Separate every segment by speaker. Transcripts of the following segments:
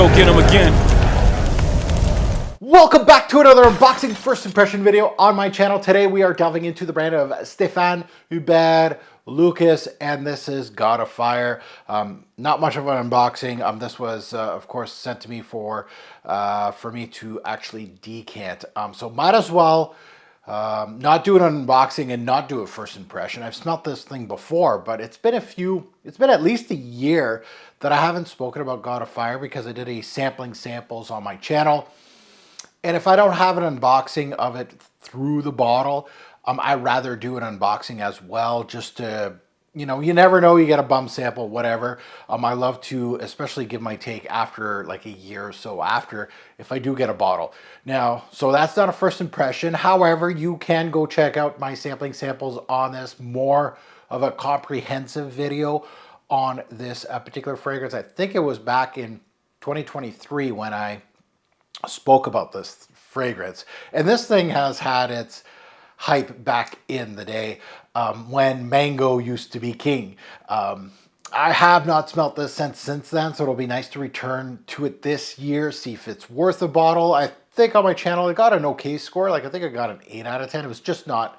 Speaker 1: go get them again.
Speaker 2: Welcome back to another unboxing first impression video on my channel. Today we are delving into the brand of Stéphane, Humbert, Lucas, and this is God of Fire. Not much of an unboxing. This was, of course, sent to me for me to actually decant. So might as well not do an unboxing and not do a first impression. I've smelt this thing before, but it's been at least a year that I haven't spoken about God of Fire because I did a samples on my channel. And if I don't have an unboxing of it through the bottle, I'd rather do an unboxing as well, just to, you never know, you get a bum sample, whatever. I love to especially give my take after like a year or so after, if I do get a bottle. Now, so that's not a first impression. However, you can go check out my samples on this, more of a comprehensive video on this particular fragrance. I think it was back in 2023 when I spoke about this fragrance, and this thing has had its hype back in the day when mango used to be king. I have not smelt this since then, so it'll be nice to return to it this year, see if it's worth a bottle. I think on my channel it got an okay score. Like, I think I got an 8 out of 10. It was just not,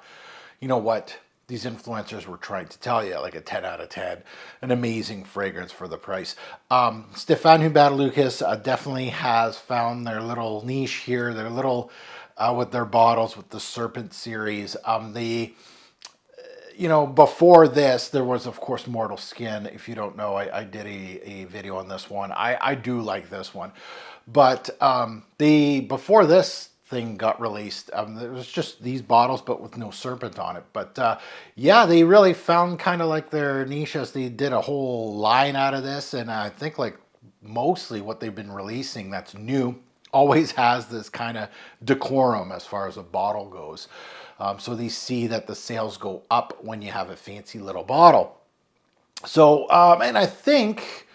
Speaker 2: what these influencers were trying to tell you, like a 10 out of 10, an amazing fragrance for the price. Stéphane Humbert Lucas definitely has found their little niche here, their little, with their bottles, with the Serpent series. Before this, there was, of course, Mortal Skin. If you don't know, I did a video on this one. I do like this one. But before this thing got released, it was just these bottles but with no serpent on it. But yeah, they really found kind of like their niche, as they did a whole line out of this. And I think like mostly what they've been releasing that's new always has this kind of decorum as far as a bottle goes. So they see that the sales go up when you have a fancy little bottle. So and I think,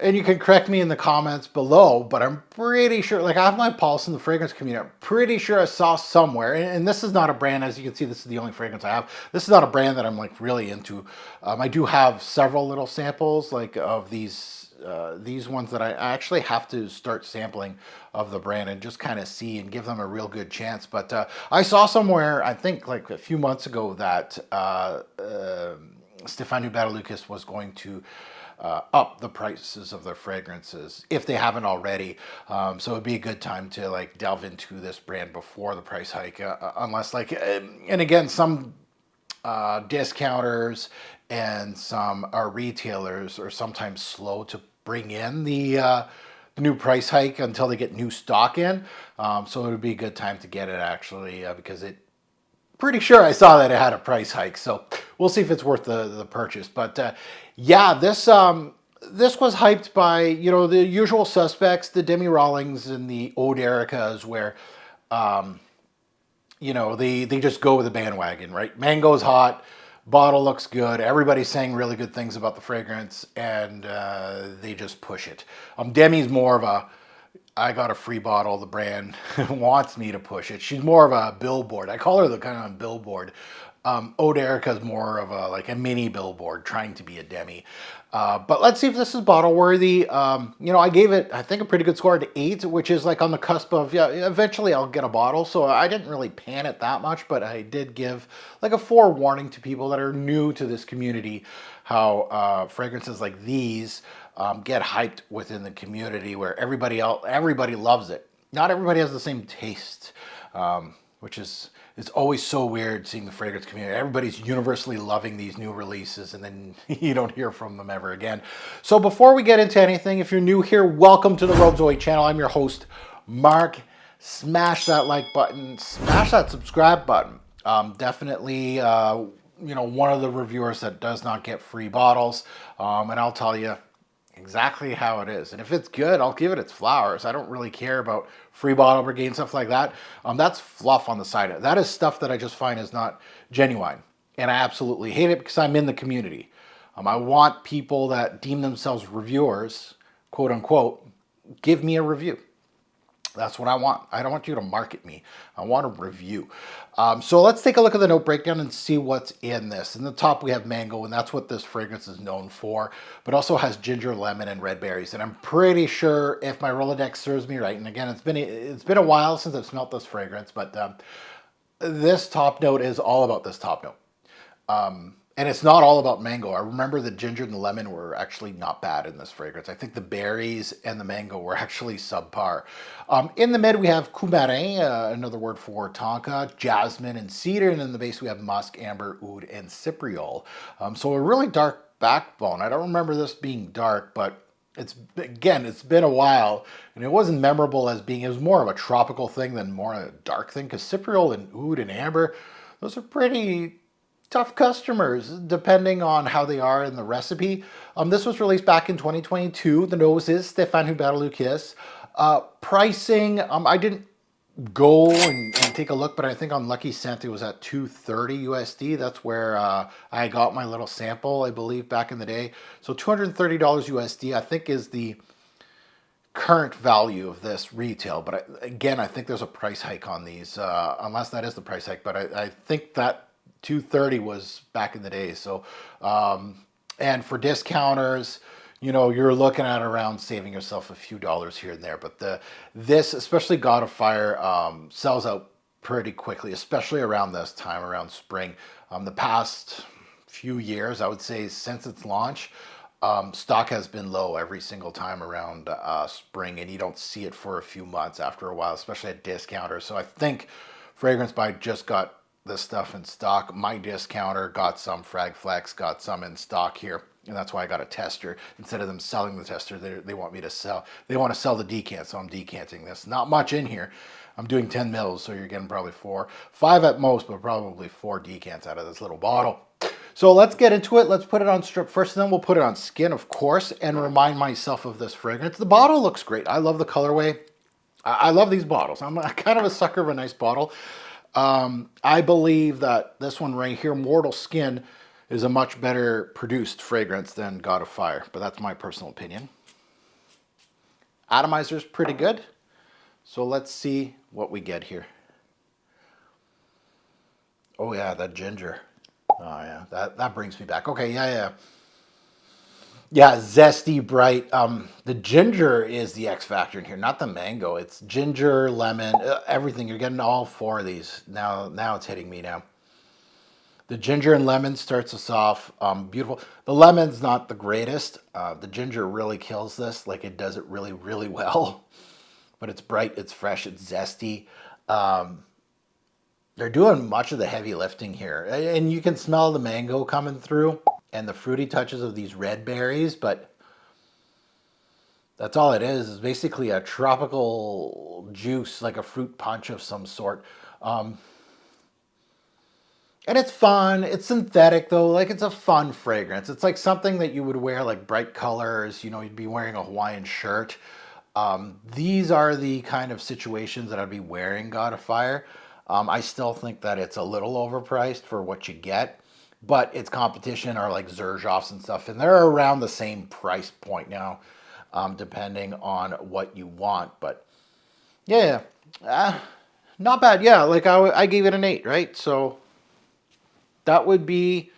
Speaker 2: and you can correct me in the comments below, but I'm pretty sure, like, I have my pulse in the fragrance community. I'm pretty sure I saw somewhere, and this is not a brand, as you can see, this is the only fragrance I have. This is not a brand that I'm like really into. I do have several little samples like of these ones that I actually have to start sampling of the brand and just kind of see and give them a real good chance. But I saw somewhere, I think like a few months ago, that Stéphane Humbert Lucas was going to up the prices of their fragrances if they haven't already. So it'd be a good time to like delve into this brand before the price hike, unless like, and again, some discounters and some retailers are sometimes slow to bring in the new price hike until they get new stock in. So it would be a good time to get it, actually, because pretty sure I saw that it had a price hike, so we'll see if it's worth the purchase. But yeah, this was hyped by, the usual suspects, the Demi Rawlings and the Eau d'Ericas, where they just go with the bandwagon, right? Mango's hot, bottle looks good, everybody's saying really good things about the fragrance, and they just push it. Demi's more of a, I got a free bottle, the brand wants me to push it. She's more of a billboard. I call her the kind of billboard. Eau d'Erica is more of a mini billboard trying to be a Demi. But let's see if this is bottle worthy. I gave it, I think, a pretty good score, at 8, which is like on the cusp of, yeah, eventually I'll get a bottle. So I didn't really pan it that much, but I did give like a forewarning to people that are new to this community, how fragrances like these get hyped within the community, where everybody loves it. Not everybody has the same taste, which is, it's always so weird seeing the fragrance community. Everybody's universally loving these new releases, and then you don't hear from them ever again. So before we get into anything, if you're new here, welcome to the Road Zoe channel. I'm your host, Mark. Smash that like button, smash that subscribe button. Definitely, one of the reviewers that does not get free bottles, and I'll tell you exactly how it is. And if it's good, I'll give it its flowers. I don't really care about free bottle brigade and stuff like that. That's fluff on the side. That is stuff that I just find is not genuine. And I absolutely hate it because I'm in the community. I want people that deem themselves reviewers, quote unquote, give me a review. That's what I want. I don't want you to market me. I want a review. So let's take a look at the note breakdown and see what's in this. In the top, we have mango, and that's what this fragrance is known for, but also has ginger, lemon, and red berries. And I'm pretty sure, if my Rolodex serves me right, and again, it's been a while since I've smelled this fragrance, but this top note is all about this top note. And it's not all about mango. I remember the ginger and the lemon were actually not bad in this fragrance. I think the berries and the mango were actually subpar. In the mid, we have coumarin, another word for tonka, jasmine, and cedar. And in the base, we have musk, amber, oud, and cypriol. So a really dark backbone. I don't remember this being dark, but it's been a while, and it wasn't memorable as being, it was more of a tropical thing than more a dark thing, because cypriol and oud and amber, those are pretty tough customers depending on how they are in the recipe. This was released back in 2022. The nose is Stéphane Humbert. Pricing, I didn't go and take a look, but I think on Lucky Scent it was at 230 USD. That's where I got my little sample, I believe, back in the day. So $230 USD, I think, is the current value of this retail. But again, I think there's a price hike on these, unless that is the price hike. But I think that 230 was back in the day. So, and for discounters, you know, you're looking at around saving yourself a few dollars here and there. But this, especially God of Fire, sells out pretty quickly, especially around this time, around spring. The past few years, I would say, since its launch, stock has been low every single time around spring, and you don't see it for a few months after a while, especially at discounters. So I think Fragrance Buy just got this stuff in stock. My discounter got some, Frag Flex got some in stock here, and that's why I got a tester. Instead of them selling the tester, they want me to sell. They want to sell the decant, so I'm decanting this. Not much in here. I'm doing 10 mils, so you're getting probably 5 at most, but probably 4 decants out of this little bottle. So let's get into it. Let's put it on strip first, and then we'll put it on skin, of course, and remind myself of this fragrance. The bottle looks great. I love the colorway. I love these bottles. I'm kind of a sucker of a nice bottle. I believe that this one right here, Mortal Skin, is a much better produced fragrance than God of Fire, but that's my personal opinion. Atomizer is pretty good, so let's see what we get here. Oh yeah, that ginger. Oh yeah, that brings me back. Okay, yeah, zesty, bright. The ginger is the X factor in here, not the mango. It's ginger, lemon, everything. You're getting all 4 of these. Now it's hitting me now. The ginger and lemon starts us off beautiful. The lemon's not the greatest. The ginger really kills this. Like, it does it really, really well. But it's bright, it's fresh, it's zesty. They're doing much of the heavy lifting here. And you can smell the mango coming through and the fruity touches of these red berries, but that's all it is basically a tropical juice, like a fruit punch of some sort. And it's fun. It's synthetic, though. Like, it's a fun fragrance. It's like something that you would wear, like bright colors. You know, you'd be wearing a Hawaiian shirt. These are the kind of situations that I'd be wearing God of Fire. I still think that it's a little overpriced for what you get, but its competition are like Xerjoffs and stuff, and they're around the same price point now, depending on what you want. But yeah, not bad. Yeah, like I gave it an 8, right? So that would be,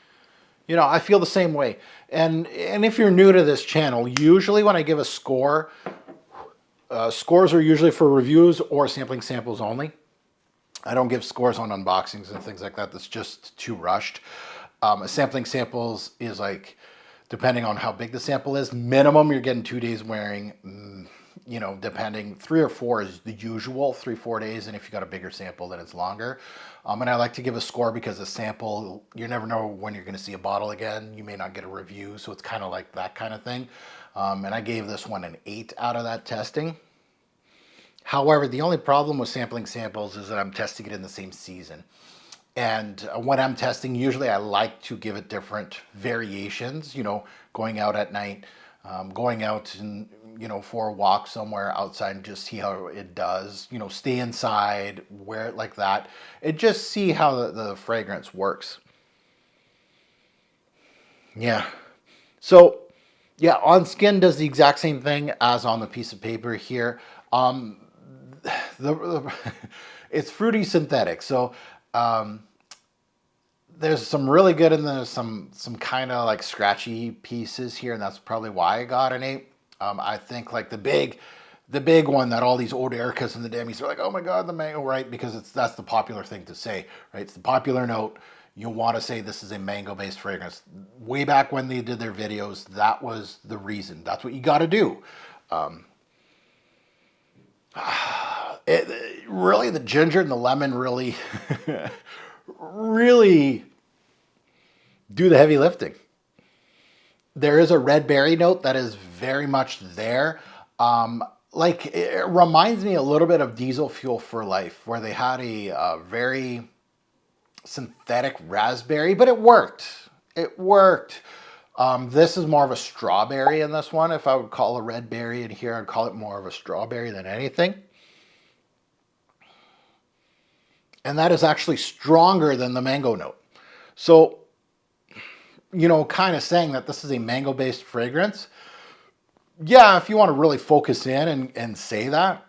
Speaker 2: you know, I feel the same way. And if you're new to this channel, usually when I give a score, scores are usually for reviews or sampling samples only. I don't give scores on unboxings and things like that. That's just too rushed. Sampling samples is like, depending on how big the sample is, minimum you're getting 2 days wearing, you know, depending, 3 or 4 is the usual, 3-4 days. And if you got a bigger sample, then it's longer. And I like to give a score because a sample, you never know when you're going to see a bottle again. You may not get a review. So it's kind of like that kind of thing. And I gave this one an 8 out of that testing. However, the only problem with sampling samples is that I'm testing it in the same season. And when I'm testing, usually I like to give it different variations, you know, going out at night, going out and, you know, for a walk somewhere outside and just see how it does, you know, stay inside, wear it like that, and just see how the fragrance works. Yeah. So, yeah, on skin does the exact same thing as on the piece of paper here. it's fruity synthetic. So there's some really good and there's some kind of like scratchy pieces here, and that's probably why I got an 8. I think like the big one that all these old Ericas and the Demis are like, oh my god, the mango, right? Because that's the popular thing to say, right? It's the popular note. You want to say this is a mango-based fragrance. Way back when they did their videos, that was the reason. That's what you got to do. Really, the ginger and the lemon really, really do the heavy lifting. There is a red berry note that is very much there. Like it reminds me a little bit of Diesel Fuel for Life, where they had a very synthetic raspberry, but it worked. It worked. This is more of a strawberry in this one. If I would call a red berry in here, I'd call it more of a strawberry than anything. And that is actually stronger than the mango note. So, you know, kind of saying that this is a mango-based fragrance. Yeah, if you want to really focus in and say that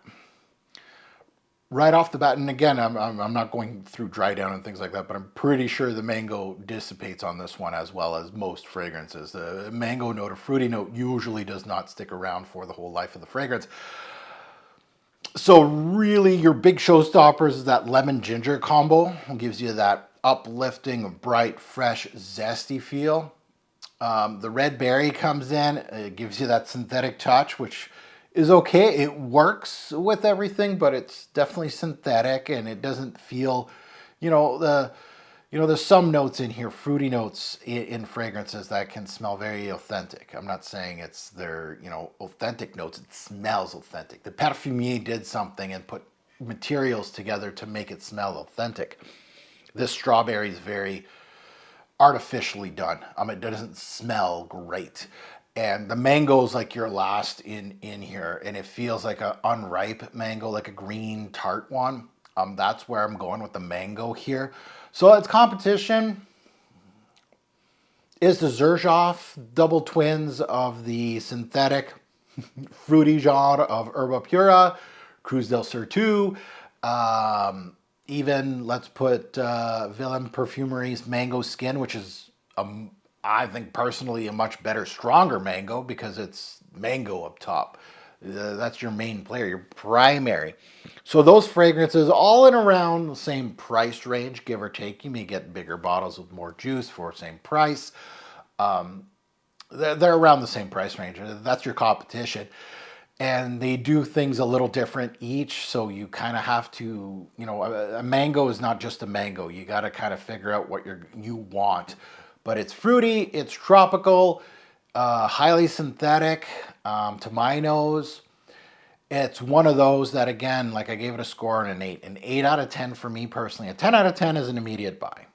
Speaker 2: right off the bat, and again, I'm not going through dry down and things like that, but I'm pretty sure the mango dissipates on this one as well as most fragrances. The mango note or fruity note usually does not stick around for the whole life of the fragrance. So really your big showstoppers is that lemon ginger combo. It gives you that uplifting, bright, fresh, zesty feel. The red berry comes in, it gives you that synthetic touch, which is okay. It works with everything, but it's definitely synthetic and it doesn't feel, there's some notes in here, fruity notes in fragrances that can smell very authentic. I'm not saying it's their, authentic notes. It smells authentic. The perfumier did something and put materials together to make it smell authentic. This strawberry is very artificially done. It doesn't smell great. And the mango is like your last in here, and it feels like an unripe mango, like a green tart one. That's where I'm going with the mango here. So its competition is the Xerjoff double twins of the synthetic fruity genre of Herba Pura, Cruz del Sur 2. Even let's put Willem Perfumery's Mango Skin, which is, I think personally, a much better, stronger mango because it's mango up top. That's your main player, your primary. So those fragrances all in around the same price range, give or take. You may get bigger bottles with more juice for the same price. They're around the same price range. That's your competition. And they do things a little different each, so you kind of have to, a mango is not just a mango. You got to kind of figure out what you want. But it's fruity, it's tropical, highly synthetic to my nose. It's one of those that, again, like I gave it a score and an 8. An 8 out of 10 for me personally. A 10 out of 10 is an immediate buy.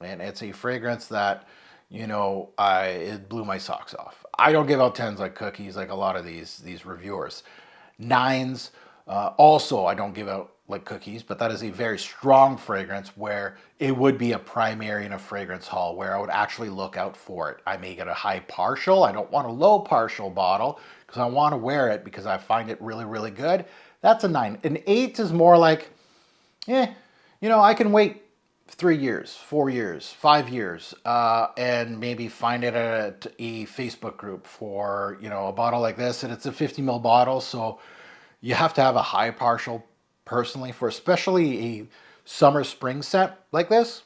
Speaker 2: And it's a fragrance that, it blew my socks off. I don't give out 10s like cookies like a lot of these reviewers. 9s, also I don't give out like cookies, but that is a very strong fragrance where it would be a primary in a fragrance haul where I would actually look out for it. I may get a high partial. I don't want a low partial bottle because I want to wear it because I find it really, really good. That's a 9. An 8 is more like, I can wait 3 years, 4 years, 5 years, and maybe find it at a Facebook group for, a bottle like this. And it's a 50 ml bottle. So you have to have a high partial personally for especially a summer spring set like this.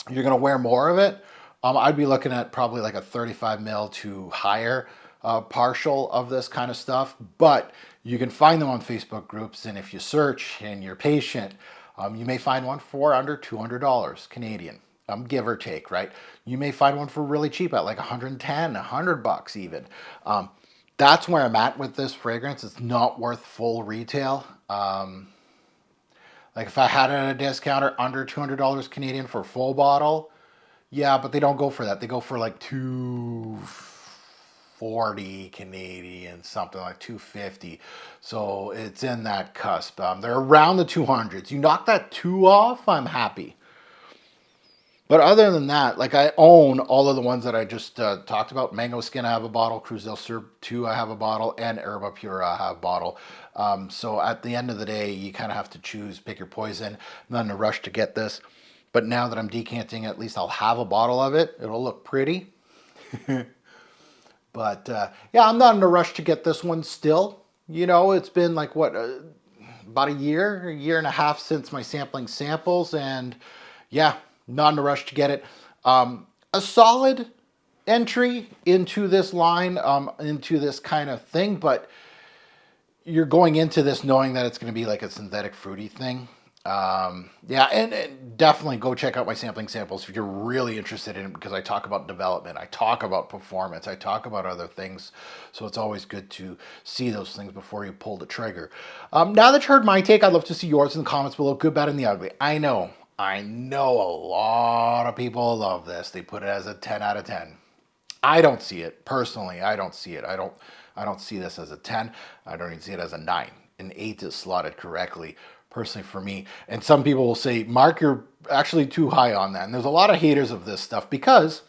Speaker 2: You're going to wear more of it. I'd be looking at probably like a 35 ml to higher partial of this kind of stuff, but you can find them on Facebook groups. And if you search and you're patient, you may find one for under $200 Canadian, give or take, right? You may find one for really cheap at like 110, $100 even. That's where I'm at with this fragrance. It's not worth full retail. Like if I had it at a discounter under $200 Canadian for a full bottle, yeah, but they don't go for that. They go for like $240 Canadian, something like $250. So it's in that cusp. They're around the 200s. You knock that 2 off, I'm happy. But other than that, like I own all of the ones that I just talked about. Mango Skin, I have a bottle. Cruz del Sur 2, I have a bottle. And Herba Pura, I have a bottle. So at the end of the day, you kind of have to choose, pick your poison. I'm not in a rush to get this. But now that I'm decanting, at least I'll have a bottle of it. It'll look pretty. But yeah, I'm not in a rush to get this one still. You know, it's been like what, about a year and a half since my sampling samples, and yeah, not in a rush to get it. A solid entry into this line, into this kind of thing, but you're going into this knowing that it's going to be like a synthetic fruity thing. Yeah, and definitely go check out my sampling samples if you're really interested in it, because I talk about development, I talk about performance, I talk about other things. So it's always good to see those things before you pull the trigger. Now that you heard my take, I'd love to see yours in the comments below. Good, bad, and the ugly. I know a lot of people love this. They put it as a 10 out of 10. I don't see it personally. I don't see it. I don't see this as a 10. I don't even see it as a 9. An 8 is slotted correctly, personally for me. And some people will say, Mark, you're actually too high on that. And there's a lot of haters of this stuff because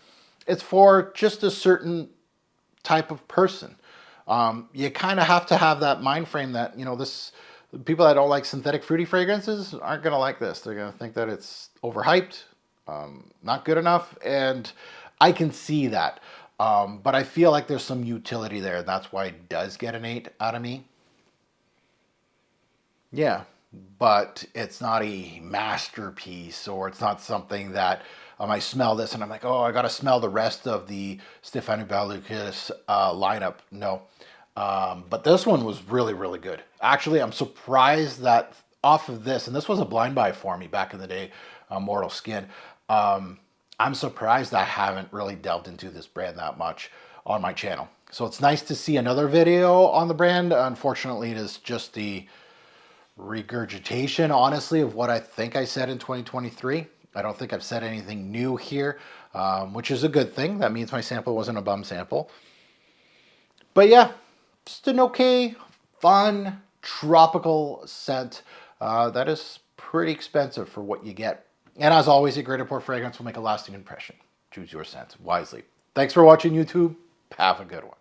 Speaker 2: it's for just a certain type of person. You kind of have to have that mind frame that, you know, this people that don't like synthetic fruity fragrances aren't going to like this. They're going to think that it's overhyped, not good enough. And I can see that. But I feel like there's some utility there. That's why it does get an 8 out of me. Yeah, but it's not a masterpiece, or it's not something that I smell this and I'm like, oh, I got to smell the rest of the Stéphane Lucas lineup. No. But this one was really, really good. Actually, I'm surprised that off of this, and this was a blind buy for me back in the day, Mortal Skin. I'm surprised I haven't really delved into this brand that much on my channel. So it's nice to see another video on the brand. Unfortunately, it is just the regurgitation, honestly, of what I think I said in 2023. I don't think I've said anything new here, which is a good thing. That means my sample wasn't a bum sample. But yeah, just an okay, fun, tropical scent that is pretty expensive for what you get. And as always, a great import fragrance will make a lasting impression. Choose your scent wisely. Thanks for watching, YouTube. Have a good one.